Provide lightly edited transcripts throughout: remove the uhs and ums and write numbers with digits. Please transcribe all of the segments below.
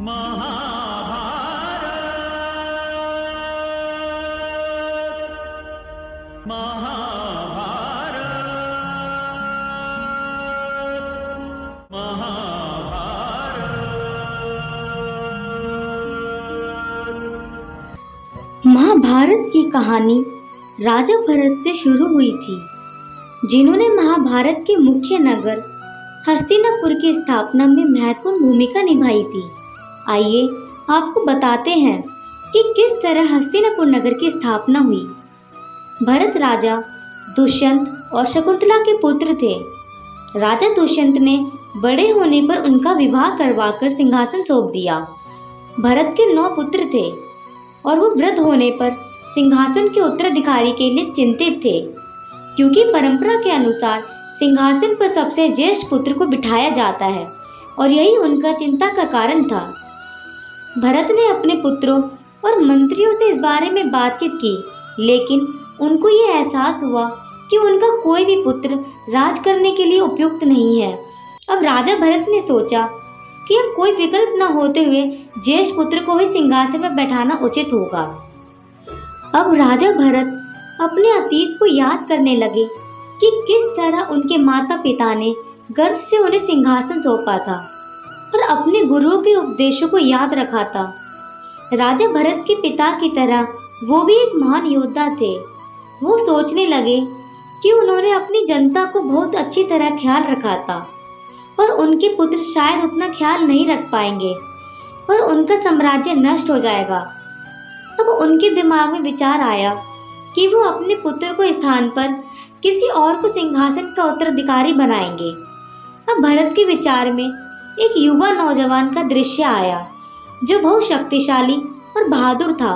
महाभारत महाभारत महाभारत। महाभारत की कहानी राजा भरत से शुरू हुई थी, जिन्होंने महाभारत के मुख्य नगर हस्तिनापुर की स्थापना में महत्वपूर्ण भूमिका निभाई थी। आइए आपको बताते हैं कि किस तरह हस्तिनापुर नगर की स्थापना हुई। भरत राजा दुष्यंत और शकुंतला के पुत्र थे। राजा दुष्यंत ने बड़े होने पर उनका विवाह करवाकर सिंहासन सौंप दिया। भरत के 9 पुत्र थे और वो वृद्ध होने पर सिंहासन के उत्तराधिकारी के लिए चिंतित थे, क्योंकि परंपरा के अनुसार सिंहासन पर सबसे ज्येष्ठ पुत्र को बिठाया जाता है और यही उनका चिंता का कारण था। भरत ने अपने पुत्रों और मंत्रियों से इस बारे में बातचीत की, लेकिन उनको ये एहसास हुआ कि उनका कोई भी पुत्र राज करने के लिए उपयुक्त नहीं है। अब राजा भरत ने सोचा कि अब कोई विकल्प न होते हुए ज्येष्ठ पुत्र को ही सिंहासन पर बैठाना उचित होगा। अब राजा भरत अपने अतीत को याद करने लगे कि किस तरह उनके माता पिता ने गर्व से उन्हें सिंहासन सौंपा था और अपने गुरुओं के उपदेशों को याद रखा था। राजा भरत के पिता की तरह वो भी एक महान योद्धा थे। वो सोचने लगे कि उन्होंने अपनी जनता को बहुत अच्छी तरह ख्याल रखा था और उनके पुत्र शायद उतना ख्याल नहीं रख पाएंगे और उनका साम्राज्य नष्ट हो जाएगा। अब उनके दिमाग में विचार आया कि वो अपने पुत्र को स्थान पर किसी और को सिंहासन का उत्तराधिकारी बनाएंगे। अब भरत के विचार में एक युवा नौजवान का दृश्य आया, जो बहुत शक्तिशाली और बहादुर था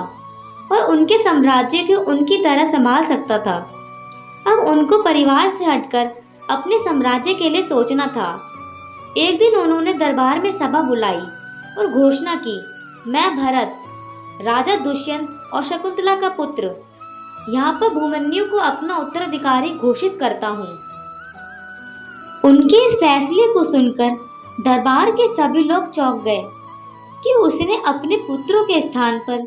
और उनके साम्राज्य को उनकी तरह संभाल सकता था। अब उनको परिवार से हटकर अपने साम्राज्य के लिए सोचना था। एक दिन उन्होंने दरबार में सभा बुलाई और घोषणा की, मैं भरत, राजा दुष्यंत और शकुंतला का पुत्र, यहाँ पर भूमन्यु को अपना उत्तराधिकारी घोषित करता हूँ। उनके इस फैसले को सुनकर दरबार के सभी लोग चौंक गए कि उसने अपने पुत्रों के स्थान पर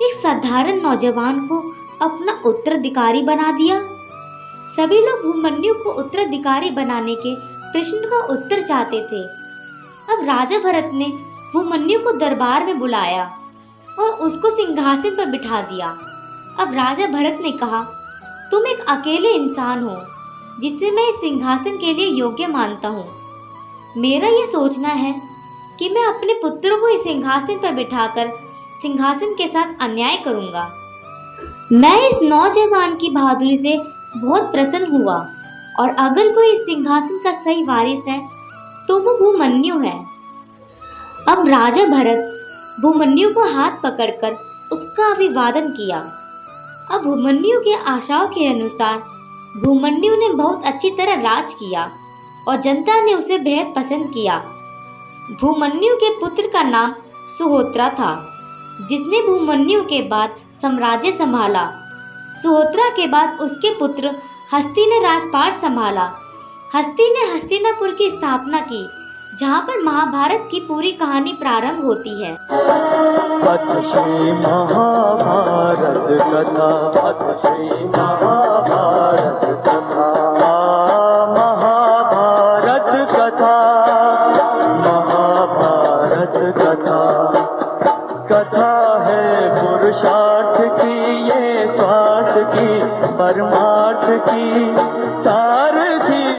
एक साधारण नौजवान को अपना उत्तराधिकारी बना दिया। सभी लोग भूमन्यु को उत्तराधिकारी बनाने के प्रश्न का उत्तर चाहते थे। अब राजा भरत ने भूमन्यु को दरबार में बुलाया और उसको सिंहासन पर बिठा दिया। अब राजा भरत ने कहा, तुम एक अकेले इंसान हो जिसे मैं इस सिंहासन के लिए योग्य मानता हूँ। मेरा यह सोचना है कि मैं अपने पुत्रों को इस सिंहासन पर बिठाकर सिंहासन के साथ अन्याय करूँगा। मैं इस नौजवान की बहादुरी से बहुत प्रसन्न हुआ और अगर कोई इस सिंहासन का सही वारिस है तो वो भूमन्यु है। अब राजा भरत भूमन्यु को हाथ पकड़कर उसका अभिवादन किया। अब भूमन्यु के आशाओं के अनुसार भूमन्यु ने बहुत अच्छी तरह राज किया और जनता ने उसे बेहद पसंद किया। भूमन्यु के पुत्र का नाम सुहोत्रा था, जिसने भूमन्यु के बाद साम्राज्य संभाला। सुहोत्रा के बाद उसके पुत्र हस्ती ने राजपाट संभाला। हस्ती ने हस्तिनापुर की स्थापना की, जहाँ पर महाभारत की पूरी कहानी प्रारंभ होती है। अथ श्री महाभारत कथा, अथ श्री महाभारत कथा, महाभारत कथा, महाभारत कथा। कथा है पुरुषार्थ की, ये स्वार्थ की, परमार्थ की, सारथी